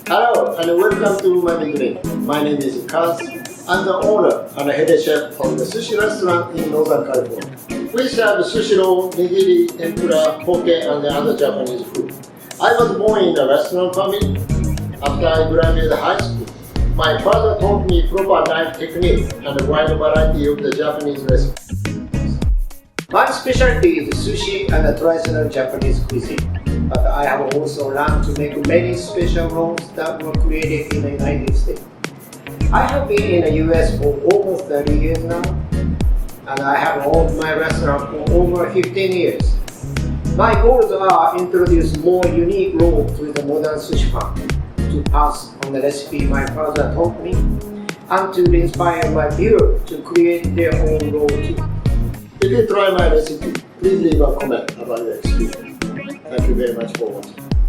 Hello and welcome to UmamiDream. My name is Kazu. I'm the owner and head chef of the sushi restaurant in Northern California. We serve sushi roll, nigiri, tempura, poke, and other Japanese food. I was born in a restaurant family. After I graduated high school, my father taught me proper knife technique and a wide variety of the Japanese recipes. My specialty is sushi and the traditional Japanese cuisine, but I have also learned to make many special rolls that were created in the United States. I have been in the US for almost 30 years now, and I have owned my restaurant for over 15 years. My goals are to introduce more unique rolls to the modern sushi fan, to pass on the recipe my father taught me, and to inspire my viewers to create their own roll too. If you try my recipe, please leave a comment about your experience. Thank you very much for watching.